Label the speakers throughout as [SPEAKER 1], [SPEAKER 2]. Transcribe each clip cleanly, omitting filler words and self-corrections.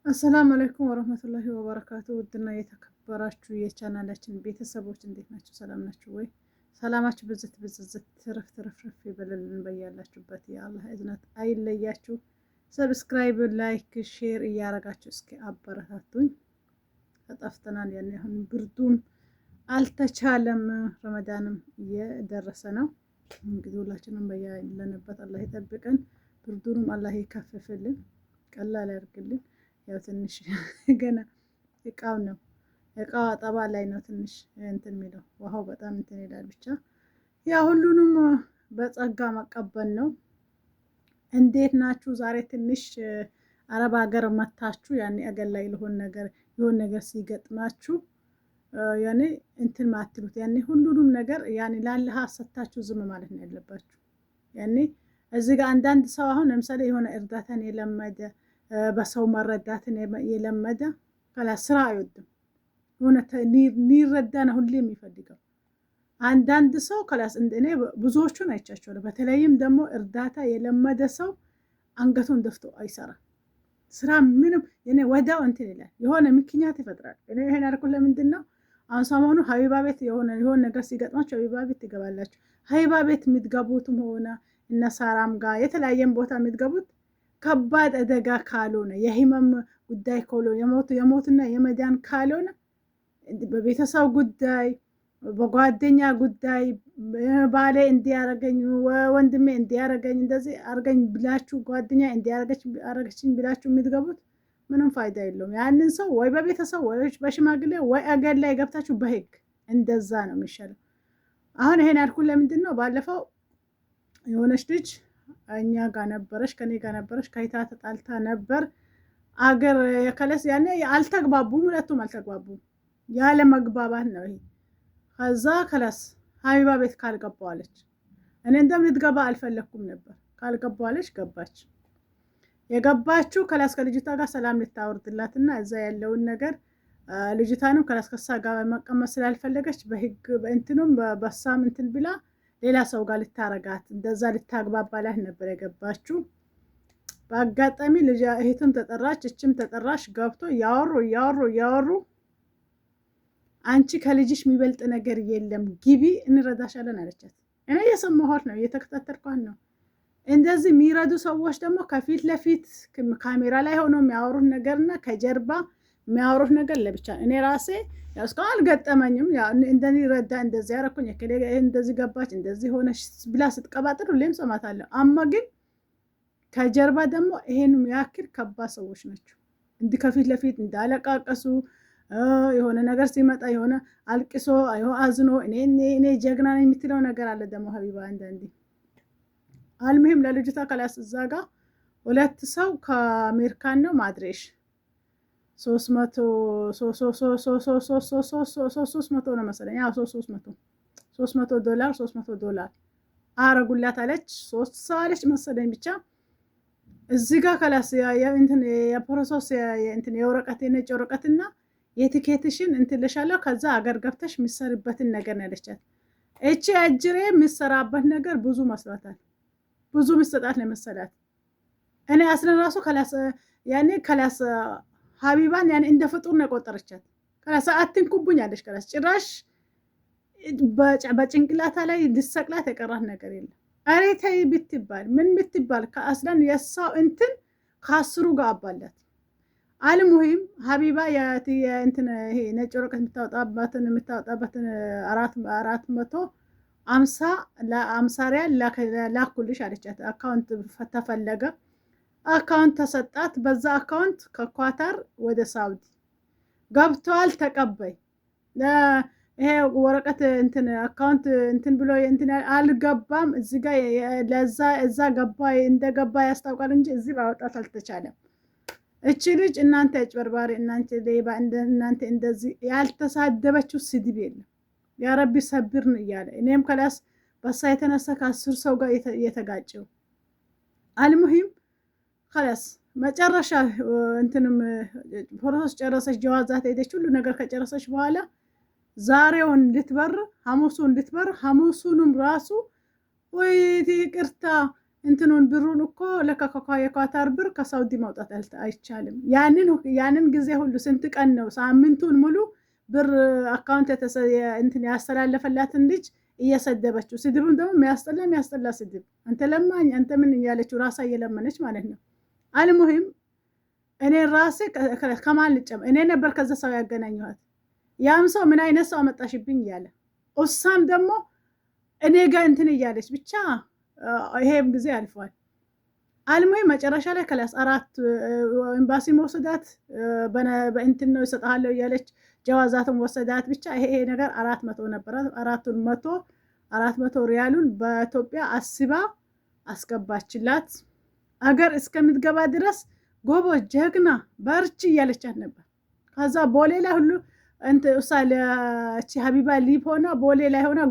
[SPEAKER 1] አሰላሙ አለይኩም ወረህመቱላሂ ወበረካቱ። ውድና የተከበራችሁ የቻናላችን ቤተሰቦች እንዴት ናችሁ? ሰላም ናችሁ ወይ? ሰላማችሁ ብዝት ብዝዝት ትርፍ ትርፍርፍ ይበልልን በያላችሁበት። የአላህ እዝነት አይለያችሁ። ሰብስክራይብ፣ ላይክ፣ ሼር እያረጋችሁ እስኪ አበረታቱኝ። ተጠፍተናል። ያኔ አሁን ብርዱም አልተቻለም። ረመዳንም እየደረሰ ነው። እንግዲህ ሁላችንም በያለንበት አላህ ይጠብቀን። ብርዱንም አላህ ይከፍፍልን፣ ቀላል ያርግልን። ያው ትንሽ ገና እቃው ነው እቃው አጠባ ላይ ነው ትንሽ እንትን የሚለው ውሃው በጣም እንትን ይላል። ብቻ ያ ሁሉንም በጸጋ መቀበል ነው። እንዴት ናችሁ? ዛሬ ትንሽ አረብ ሀገር መታችሁ ያኔ አገር ላይ የሆነ ነገር ሲገጥማችሁ ያኔ እንትን ማትሉት ያኔ ሁሉንም ነገር ያኔ ላለሃ ሰታችሁ ዝም ማለት ነው ያለባችሁ። ያኔ እዚህ ጋር አንዳንድ ሰው አሁን ለምሳሌ የሆነ እርዳታን የለመደ በሰው መረዳትን የለመደ ከላ ስራ አይወድም። እውነት ሊረዳ ነው ሁሌ የሚፈልገው። አንዳንድ ሰው ከላስ እኔ ብዙዎቹን አይቻቸዋለሁ። በተለይም ደግሞ እርዳታ የለመደ ሰው አንገቱን ደፍቶ አይሰራም። ስራ ምንም እኔ ወዳው እንትን ይላል፣ የሆነ ምክንያት ይፈጥራል። እኔ ይሄን አልኩት ለምንድን ነው? አሁን ሰሞኑ ሀቢባ ቤት የሆነ ነገር ሲገጥማቸው ሀቢባ ቤት ትገባላችሁ። ሀቢባ ቤት የምትገቡትም ሆነ እነ ሳራም ጋር የተለያየም ቦታ የምትገቡት ከባድ አደጋ ካልሆነ የህመም ጉዳይ ካልሆነ የሞትና የመዳን ካልሆነ በቤተሰብ ጉዳይ በጓደኛ ጉዳይ ባሌ እንዲያረገኝ ወንድሜ እንዲያረገኝ እንደዚህ አርገኝ ብላችሁ ጓደኛ እንዲያረገችኝ ብላችሁ የምትገቡት ምንም ፋይዳ የለውም። ያንን ሰው ወይ በቤተሰብ ወይ በሽማግሌ ወይ አገር ላይ ገብታችሁ በህግ እንደዛ ነው የሚሻለው። አሁን ይሄን ያልኩት ለምንድን ነው? ባለፈው የሆነች ልጅ እኛ ጋር ነበረች፣ ከኔ ጋር ነበረች። ከይታ ተጣልታ ነበር አገር የከለስ ያኔ አልተግባቡም፣ ሁለቱም አልተግባቡም። ያለ መግባባት ነው ይሄ። ከዛ ከለስ ሀቢባ ቤት ካልገባዋለች፣ እኔ እንደምትገባ አልፈለኩም ነበር። ካልገባዋለች ገባች። የገባችው ከላስ ከልጅቷ ጋር ሰላም ልታወርድላትና እዛ ያለውን ነገር ልጅቷንም ከላስ ከሳ ጋር መቀመጥ ስላልፈለገች በህግ በእንትኑም በሳም እንትን ብላ ሌላ ሰው ጋር ልታረጋት እንደዛ ልታግባባላት ነበር የገባችው። በአጋጣሚ ልጅ እህትም ተጠራች፣ እችም ተጠራች። ገብቶ ያወሩ አንቺ ከልጅሽ የሚበልጥ ነገር የለም ግቢ እንረዳሻለን አለቻት። እኔ እየሰማኋት ነው፣ እየተከታተልኳት ነው። እንደዚህ የሚረዱ ሰዎች ደግሞ ከፊት ለፊት ካሜራ ላይ ሆኖ የሚያወሩት ነገርና ከጀርባ የሚያወሩት ነገር ለብቻ። እኔ ራሴ ያው እስካሁን አልገጠመኝም። ያው እንደዚህ ረዳ እንደዚህ ያረኩኝ እንደዚህ ገባች እንደዚህ ሆነች ብላ ስትቀባጥር ሁሌም ሰማታለሁ። አማ ግን ከጀርባ ደግሞ ይሄን ያክል ከባድ ሰዎች ናቸው። እንዲህ ከፊት ለፊት እንዳለቃቀሱ የሆነ ነገር ሲመጣ የሆነ አልቅሶ አዝኖ እኔ ጀግና ነኝ የምትለው ነገር አለ ደግሞ ሀቢባ አንዳንዴ። አልሙሂም ለልጅቷ ከላስ እዛ ጋር ሁለት ሰው ከአሜሪካን ነው ማድሬሽ 300 ነው መሰለኝ። ያው 300 ዶላር አረጉላት አለች። 3 ሰው አለች መሰለኝ። ብቻ እዚህ ጋር ከላስ እንትን የፕሮሰስ እንትን የወረቀት የነጭ ወረቀትና የቲኬትሽን እንትን ልሻለሁ ከዛ አገር ገብተሽ የሚሰሪበትን ነገር ነው ያለቻት። እቺ አጅሬ የሚሰራበት ነገር ብዙ መስሏታል። ብዙ ምስጣት ነው መሰላት። እኔ አስለን ራሱ ከላስ ሀቢባን ያኔ እንደ ፍጡር ነው ቆጠረቻት። ከላስ አትንኩብኝ አለች። ከላስ ጭራሽ በጭንቅላታ ላይ ልሰቅላት የቀራት ነገር የለም። አሬ ተይ ብትባል ምን ብትባል ከአስለን የሳው እንትን ከአስሩ ጋር አባላት። አልሙሂም ሀቢባ እንትን ይሄ ነጭ ወረቀት የምታወጣበትን 450 ሪያል ላኩልሽ አለቻት። አካውንት ተፈለገ፣ አካውንት ተሰጣት። በዛ አካውንት ከኳታር ወደ ሳውዲ ገብተዋል። ተቀበይ ይሄ ወረቀት እንትን አካውንት እንትን ብሎ እንትን አልገባም። እዚህ ጋር እዛ ገባ እንደገባ ያስታውቃል እንጂ እዚህ ማውጣት አልተቻለም። እቺ ልጅ እናንተ አጭበርባሪ፣ እናንተ ሌባ፣ እናንተ እንደዚህ ያልተሳደበችው ስድብ የለም። ያ ረቢ ሰብርን እያለ እኔም ከላስ በሳ የተነሳ ከ10 ሰው ጋር የተጋጨው። አልሙሂም ከላስ መጨረሻ እንትንም ፕሮሰስ ጨረሰች። ጀዋዛት ሄደች። ሁሉ ነገር ከጨረሰች በኋላ ዛሬውን ልትበር ሐሙሱን ልትበር ሐሙሱንም ራሱ ወይ ይቅርታ እንትኑን ብሩን እኮ ለከከካ የኳታር ብር ከሳውዲ ማውጣት አይቻልም። ያንን ጊዜ ሁሉ ስንት ቀን ነው ሳምንቱን ሙሉ ብር አካውንት እንትን ያስተላለፈላትን ልጅ እየሰደበችው፣ ስድብም ደግሞ የሚያስጠላ ስድብ፣ አንተ ለማኝ አንተ ምን እያለችው ራሳ እየለመነች ማለት ነው። አልሙሂም እኔ ራሴ ከማን ልጨም እኔ ነበር ከዛ ሰው ያገናኘኋት። ያም ሰው ምን አይነት ሰው አመጣሽብኝ እያለ እሷም ደግሞ እኔ ጋር እንትን እያለች ብቻ ይሄም ጊዜ አልፏል። አልሙሂም መጨረሻ ላይ ከላስ 4 ኤምባሲ መውሰዳት በእንትን ነው ይሰጣለሁ እያለች ጀዋዛቱን ወሰዳት። ብቻ ይሄ ነገር 400 ነበር። 400 ሪያሉን በኢትዮጵያ አስባ አስገባችላት። አገር እስከምትገባ ድረስ ጎበዝ ጀግና በርቺ እያለቻት ነበር። ከዛ ቦሌ ላይ ሁሉ እሷ ለቺ ሀቢባ ሊብ ሆና ቦሌ ላይ ሆና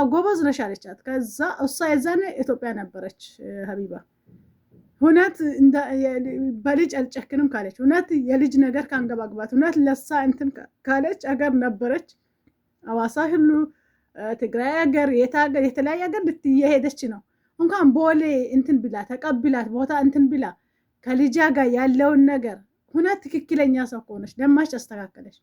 [SPEAKER 1] ጎበዝ ነሽ አለቻት። ከዛ እሷ የዛኔ ኢትዮጵያ ነበረች ሀቢባ። እውነት በልጅ አልጨክንም ካለች፣ እውነት የልጅ ነገር ካንገባግባት፣ እውነት ለሳ እንትን ካለች አገር ነበረች። አዋሳ ሁሉ ትግራይ ሀገር የተለያየ ሀገር ልትሄደች ነው። እንኳን ቦሌ እንትን ብላ ተቀብላት ቦታ እንትን ብላ ከልጃ ጋር ያለውን ነገር እውነት ትክክለኛ ሰው ከሆነች ደማች አስተካከለች፣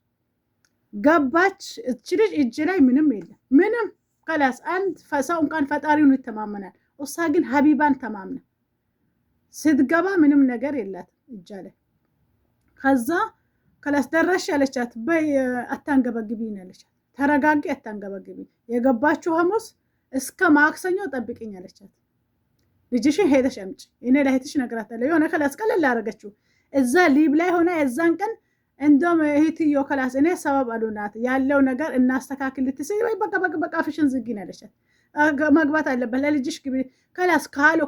[SPEAKER 1] ገባች። እች ልጅ እጅ ላይ ምንም የለም ምንም ከላስ አንድ ሰው እንኳን ፈጣሪውን ይተማመናል። እሷ ግን ሀቢባን ተማምና ስትገባ ምንም ነገር የላት እጃ ላይ። ከዛ ከላስ ደረሽ ያለቻት በይ አታንገበግቢ ያለቻት፣ ተረጋጊ አታንገበግቢ፣ የገባችሁ ሐሙስ እስከ ማክሰኞ ጠብቅኝ ያለቻት። ልጅሽን ሄደሽ አምጪ እኔ ለእህትሽ እነግራታለሁ። የሆነ ከላስ ቀለል አደረገችው። እዛ ሊብ ላይ ሆና የዛን ቀን እንደውም እህትዮ ከላስ እኔ ሰበብ አሉናት ያለው ነገር እናስተካክል ልትስይ ወይ በቃ ፍሽን ዝጊን ያለቻት። መግባት አለበት ለልጅሽ ግቢ ከላስ ካሉ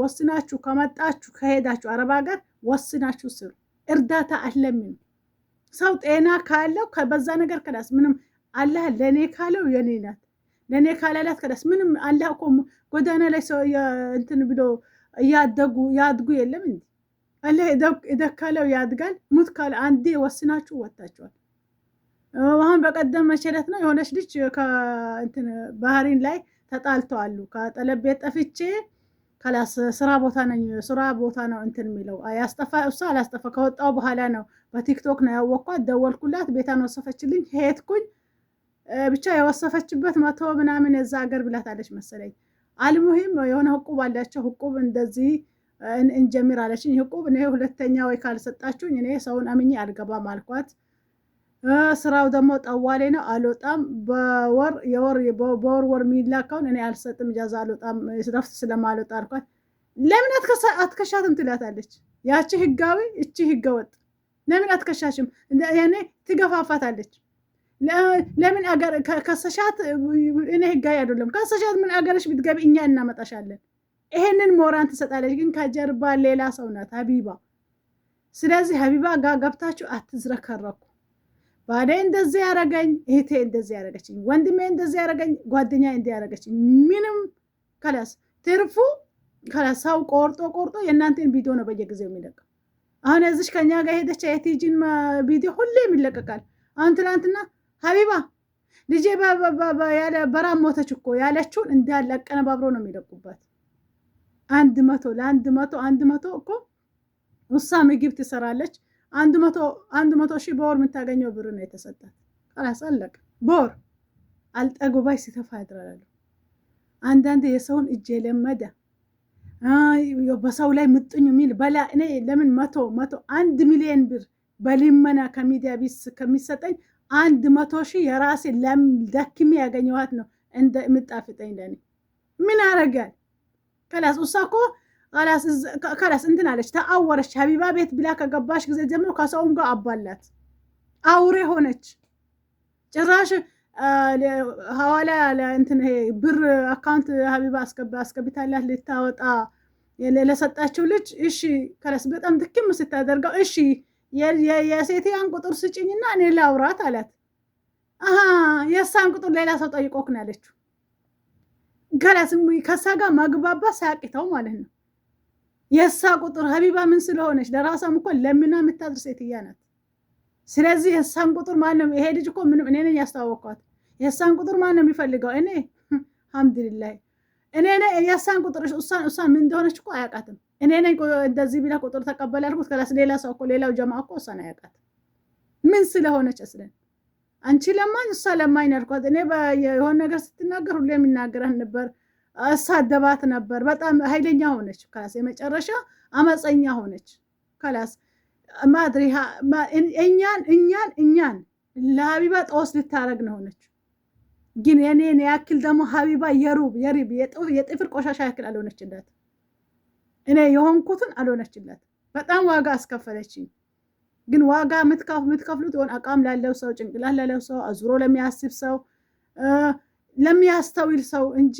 [SPEAKER 1] ወስናችሁ ከመጣችሁ ከሄዳችሁ አረብ ሀገር ወስናችሁ ስሩ። እርዳታ አለምን ሰው ጤና ካለው በዛ ነገር ከላስ ምንም አላህ ለኔ ካለው የኔ ናት፣ ለኔ ካላላት ከላስ ምንም አላህ እኮ ጎዳና ላይ ሰው እንትን ብሎ ያድጉ የለም እንዴ? አላህ እደካለው ያድጋል። ሙት ካለ አንዴ ወስናችሁ ወጣችኋል። አሁን በቀደም መቸለት ነው የሆነች ልጅ ከእንትን ባህሪን ላይ ተጣልተዋል። ከጠለብ ቤት ጠፍቼ ከላስ ስራ ቦታ ነው እንትን የሚለው ያስጠፋ እሷ አላስጠፋ ከወጣው በኋላ ነው በቲክቶክ ነው ያወቅኳት። ደወልኩላት፣ ቤታን ወሰፈችልኝ፣ ሄድኩኝ። ብቻ የወሰፈችበት 100 ምናምን የዛ ሀገር ብላታለች መሰለኝ። አልሙሂም የሆነ ህቁብ አላቸው። ህቁብ እንደዚህ እንጀምር አለችኝ። ህቁብ እኔ ሁለተኛ ወይ ካልሰጣችሁኝ እኔ ሰውን አምኜ አልገባም አልኳት። ስራው ደግሞ ጠዋሌ ነው አልወጣም። በወር የሚላካውን እኔ አልሰጥም፣ ጃዛ አልወጣም ረፍት ስለማልወጣ አልኳት። ለምን አትከሻትም ትላታለች። ያቺ ህጋዊ እቺ ህገወጥ ለምን አትከሻሽም? ያኔ ትገፋፋታለች። ለምን አገር ከሰሻት እኔ ህጋዊ አይደለም ከሰሻት ምን አገርሽ ብትገቢ እኛ እናመጣሻለን። ይሄንን ሞራን ትሰጣለች። ግን ከጀርባ ሌላ ሰው ናት ሀቢባ። ስለዚህ ሀቢባ ጋር ገብታችሁ አትዝረከረኩ። ባዴ እንደዚህ ያረገኝ፣ እህቴ እንደዚህ ያረገችኝ፣ ወንድሜ እንደዚህ ያረገኝ፣ ጓደኛ እንደዚህ ያረገችኝ ምንም ከላስ ትርፉ ከላስ ሰው ቆርጦ የእናንተን ቪዲዮ ነው በየጊዜው የሚለቀው። አሁን እዚሽ ከኛ ጋር ሄደች የቲጂን ቪዲዮ ሁሌም ይለቀቃል። አሁን ትናንትና ሀቢባ ልጄ በራም ሞተች እኮ ያለችውን እንዳለ አቀነባብሮ ነው የሚለቁባት። 100 እኮ ውሳ ምግብ ትሰራለች። 100 ሺህ በወር የምታገኘው ብር ነው የተሰጣት። خلاص አለቀ። በወር አልጠግባይ ሲተፋ ያድራሉ። አንዳንድ የሰውን እጅ የለመደ በሰው ላይ ምጥኝ የሚል በላ እኔ ለምን 1 ሚሊዮን ብር በሊመና ከሚዲያ ቢስ ከሚሰጠኝ 100 ሺህ የራሴ ለምደክሚ ያገኘዋት ነው እንደ ምጣፍጠኝ ለኔ ምን አረጋል? ከላስ ውሳኮ ከላስ እንትን አለች ተአወረች። ሀቢባ ቤት ብላ ከገባሽ ጊዜ ጀምሮ ከሰውም ጋር አባላት አውሬ ሆነች። ጭራሽ ሐዋላ እንትን ብር አካውንት ሀቢባ አስገብታላት ልታወጣ ለሰጣችው ልጅ እሺ ከላስ በጣም ድክም ስታደርገው እሺ የሴቲያን ቁጥር ስጭኝና እኔ ላውራት አላት። የሳን ቁጥር ሌላ ሰው ጠይቆክ ነው ያለችው። ከላስ ከሳ ጋር ማግባባ ሳያቅተው ማለት ነው። የሳ ቁጥር ሀቢባ ምን ስለሆነች ለራሷም እኮ ለምና የምታድር ሴትያ ናት። ስለዚህ የሳን ቁጥር ማንም ይሄ ልጅ እኮ ምንም እኔ ነኝ ያስተዋወቅኳት። የሳን ቁጥር ማንም የሚፈልገው እኔ አልሐምዱሊላህ እኔ ነኝ የእሷን ቁጥር እሷን ምን እንደሆነች እኮ አያውቃትም። እኔ ነኝ እንደዚህ ቢላ ቁጥር ተቀበል ያልኩት። ከላስ ሌላ ሰው እኮ ሌላው ጀማ እኮ እሷን አያውቃትም ምን ስለሆነች እስለን አንቺ ለማኝ እሷ ለማኝ ያልኳት። እኔ የሆነ ነገር ስትናገር ሁሉ የሚናገራት ነበር፣ እሳደባት ነበር። በጣም ኃይለኛ ሆነች። ከላስ የመጨረሻ አመፀኛ ሆነች። ከላስ ማድሪ እኛን ለሀቢባ ጦስ ልታረግ ነው ሆነች። ግን የኔን ያክል ደግሞ ሀቢባ የጥፍር ቆሻሻ ያክል አልሆነችላት። እኔ የሆንኩትን አልሆነችላት። በጣም ዋጋ አስከፈለችኝ። ግን ዋጋ የምትከፍሉት የሆነ አቋም ላለው ሰው፣ ጭንቅላት ላለው ሰው፣ አዙሮ ለሚያስብ ሰው፣ ለሚያስተውል ሰው እንጂ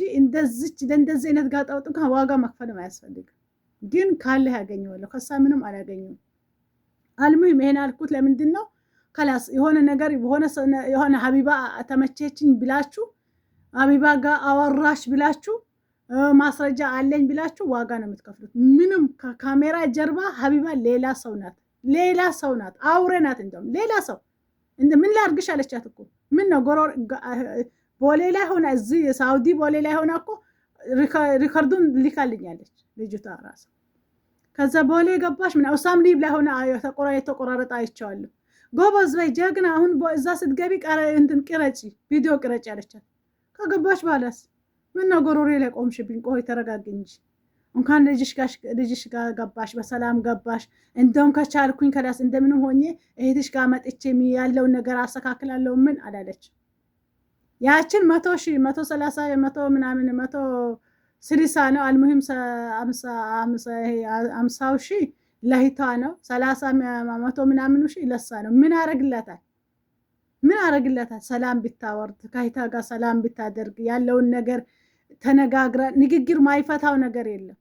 [SPEAKER 1] እንደዚህ አይነት ጋጣውጥ ዋጋ መክፈልም አያስፈልግም። ግን ካለ ያገኘዋለሁ፣ ከሳ ምንም አላገኘም። አልሙሂም ይሄን አልኩት ለምንድን ነው ከላስ የሆነ ነገር የሆነ ሀቢባ ተመቸችኝ ብላችሁ ሀቢባ ጋር አወራሽ ብላችሁ ማስረጃ አለኝ ብላችሁ ዋጋ ነው የምትከፍሉት። ምንም ከካሜራ ጀርባ ሀቢባ ሌላ ሰው ናት፣ አውሬ ናት። እንደውም ሌላ ሰው ምን ላርግሽ አለቻት እኮ። ምን ነው ቦሌ ላይ ሆነ እዚህ ሳውዲ ቦሌ ላይ ሆነ እኮ ሪከርዱን ልካልኛለች ልጅቷ ራሱ። ከዛ ቦሌ ገባሽ ምን እሷም ሊብ ላይ ሆነ የተቆራረጠ አይቼዋለሁ። ጎበዝ በይ ጀግና፣ አሁን እዛ ስትገቢ ቅረጪ፣ ቪዲዮ ቅረጪ አለቻት። ከገባሽ በኋላስ ምን ነው ጎሮሬ ላይ ቆምሽብኝ? ቆይ ተረጋጊ እንጂ እንኳን ልጅሽ ጋር ገባሽ፣ በሰላም ገባሽ። እንደውም ከቻልኩኝ ከላስ እንደምንም ሆኜ እህትሽ ጋር መጥቼ ያለውን ነገር አስተካክላለሁ ምን አላለች። ያችን 130 ምናምን 160 ነው አልሙሂም 50 ሺህ ለሂታ ነው 30 100 ምናምን ሺህ ለሳ ነው። ምን አረግላታል? ሰላም ብታወርድ ከሂታ ጋር ሰላም ብታደርግ ያለውን ነገር ተነጋግራ ንግግር ማይፈታው ነገር የለም።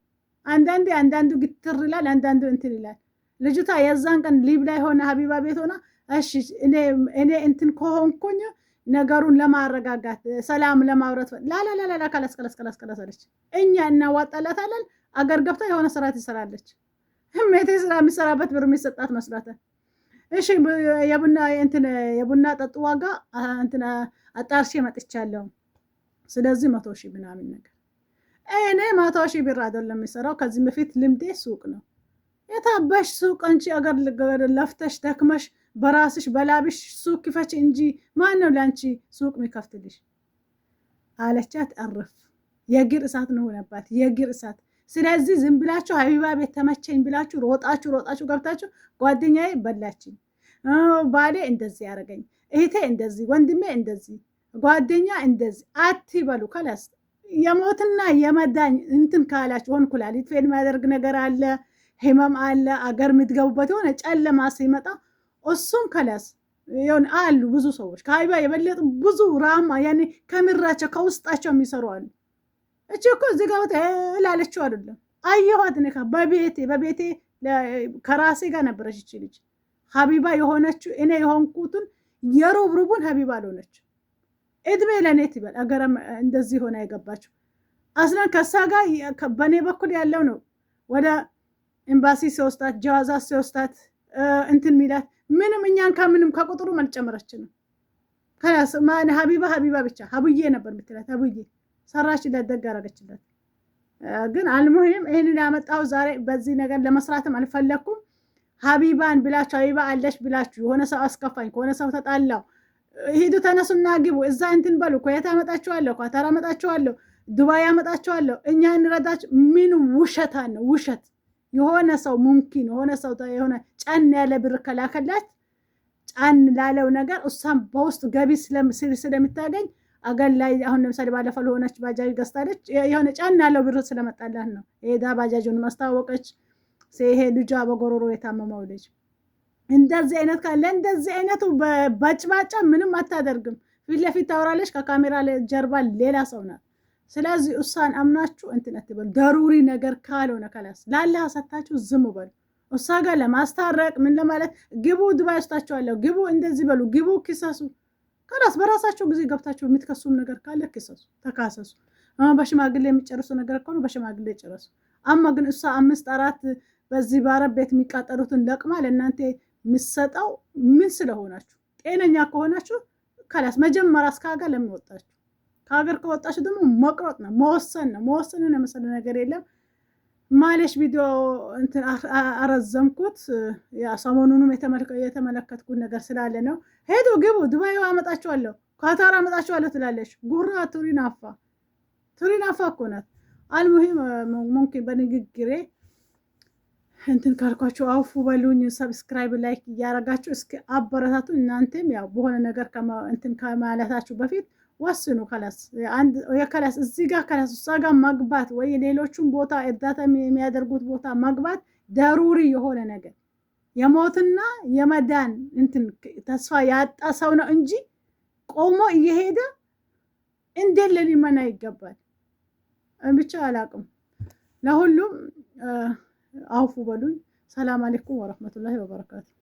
[SPEAKER 1] አንዳንዱ ግትር ይላል፣ አንዳንዱ እንትን ይላል። ልጅቷ የዛን ቀን ሊብ ላይ ሆነ ሀቢባ ቤት ሆና እሺ እኔ እንትን ከሆንኩኝ ነገሩን ለማረጋጋት ሰላም ለማውራት ላላላላ ከለስ አለች። እኛ እናዋጣላታለን። አገር ገብታ የሆነ ስራ ትሰራለች። ህሜቴ ስራ የሚሰራበት ብር የሚሰጣት መስላታል። እሺ የቡና ጠጡ ዋጋ እንትን አጣርሼ መጥቻለሁ። ስለዚህ 100 ሺህ ምናምን ነገር እኔ 100 ሺህ ብር አይደለም የሚሰራው። ከዚህ በፊት ልምዴ ሱቅ ነው። የታበሽ ሱቅ እንጂ አገር ለፍተሽ ደክመሽ በራስሽ በላብሽ ሱቅ ክፈች እንጂ ማን ነው ላንቺ ሱቅ የሚከፍትልሽ አለቻት። አረፍ የግር እሳት ነው ሆነባት፣ የግር እሳት። ስለዚህ ዝም ብላችሁ ሀቢባ ቤት ተመቸኝ ብላችሁ ሮጣችሁ ገብታችሁ ጓደኛዬ በላችኝ፣ ባሌ እንደዚህ ያደረገኝ፣ እህቴ እንደዚህ፣ ወንድሜ እንደዚህ፣ ጓደኛ እንደዚህ አትበሉ። ከላስ የሞትና የመዳኝ እንትን ካላችሁ ሆን ኩላሊት ፌል የሚያደርግ ነገር አለ፣ ህመም አለ፣ አገር የምትገቡበት የሆነ ጨለማ ሲመጣ እሱም ከላስ ይሁን አሉ። ብዙ ሰዎች ከሀቢባ የበለጡ ብዙ ራማ ያኔ ከምራቸው ከውስጣቸው የሚሰሩ አሉ። እቺ እኮ እዚህ ጋር ላለችው አይደለም አየኋት። ነካ በቤቴ ከራሴ ጋር ነበረች እቺ ልጅ ሀቢባ የሆነችው። እኔ የሆንኩትን የሩብሩቡን ሀቢባ አልሆነች። እድሜ ለኔ ትበል አገረም እንደዚህ ሆነ የገባችው አስለን ከሳ ጋር በኔ በኩል ያለው ነው። ወደ ኤምባሲ ሲወስዳት ጀዋዛ ሲወስዳት እንትን ሚላት ምንም እኛን ከምንም ከቁጥሩ አልጨመረችንም። ከላስ ማን ሀቢባ ብቻ ሀቡዬ ነበር የምትላት። ሀቡዬ ሰራችላት፣ ደግ አደረገችላት። ግን አልሙሂም ይሄንን ያመጣው ዛሬ በዚህ ነገር ለመስራትም አልፈለኩም። ሀቢባን ብላችሁ ሀቢባ አለሽ ብላችሁ የሆነ ሰው አስከፋኝ፣ ከሆነ ሰው ተጣላው፣ ሂዱ ተነሱና ግቡ፣ እዛ እንትን በሉ፣ ኩዌት አመጣችኋለሁ፣ ኳታር አመጣችኋለሁ፣ ዱባይ አመጣችኋለሁ፣ እኛ እንረዳችሁ። ምን ውሸታ ነው ውሸት። የሆነ ሰው ሙምኪን የሆነ ሰው የሆነ ጫን ያለ ብር ከላከላት ጫን ላለው ነገር እሷም በውስጥ ገቢ ስለምታገኝ አገር ላይ አሁን ለምሳሌ ባለፈው ለሆነች ባጃጅ ገዝታለች። የሆነ ጫን ያለው ብር ስለመጣላት ነው ሄዳ ባጃጁን ማስታወቀች። ይሄ ልጇ በጎሮሮ የታመመው ልጅ እንደዚህ አይነት ካለ እንደዚህ አይነቱ በጭባጫ ምንም አታደርግም። ፊት ለፊት ታወራለች፣ ከካሜራ ጀርባ ሌላ ሰው ናት። ስለዚህ እሷን አምናችሁ እንትን አትበሉ። ደሩሪ ነገር ካልሆነ ከላስ ላላህ ሰጣችሁ ዝም በሉ። እሷ ጋር ለማስታረቅ ምን ለማለት ግቡ፣ ዱባይ ወስዳችኋለሁ፣ ግቡ፣ እንደዚህ በሉ፣ ግቡ፣ ክሰሱ። ከላስ በራሳችሁ ጊዜ ገብታችሁ የምትከሱም ነገር ካለ ክሰሱ፣ ተካሰሱ። በሽማግሌ የሚጨርሱ ነገር ከሆነ በሽማግሌ ጨርሱ። አማ ግን እሷ 5-4 በዚህ በአረብ ቤት የሚቃጠሉትን ለቅማ ለእናንተ የምትሰጠው ምን ስለሆናችሁ? ጤነኛ ከሆናችሁ ከላስ መጀመሪያ እስከ ሀገር ለምን ወጣችሁ? ከሀገር ከወጣች ደግሞ መቅረጥ ነው፣ መወሰን ነው። መወሰንን የመሰለ ነገር የለም። ማለሽ ቪዲዮ እንትን አረዘምኩት። ያ ሰሞኑንም የተመለከትኩት ነገር ስላለ ነው። ሄዱ ግቡ፣ ዱባይ አመጣችኋለሁ፣ ካታር አመጣችኋለሁ ትላለች። ጉራ ቱሪናፋ እኮ ናት። አልሙሂም ሙምኪን በንግግሬ እንትን ካልኳችሁ አውፉ በሉኝ። ሰብስክራይብ ላይክ እያረጋችሁ እስኪ አበረታቱ። እናንተም ያው በሆነ ነገር እንትን ከማለታችሁ በፊት ወስኑ። ከላስ እዚህ ጋር ከላስ እሷ ጋር መግባት ወይ ሌሎቹን ቦታ እርዳታ የሚያደርጉት ቦታ መግባት ደሩሪ የሆነ ነገር የሞትና የመዳን እንትን ተስፋ ያጣ ሰው ነው እንጂ ቆሞ እየሄደ እንዴት ሊመና ይገባል? ብቻ አላቅም። ለሁሉም አውፉ በሉኝ። ሰላም አለይኩም ወረህመቱላሂ ወበረካቱ።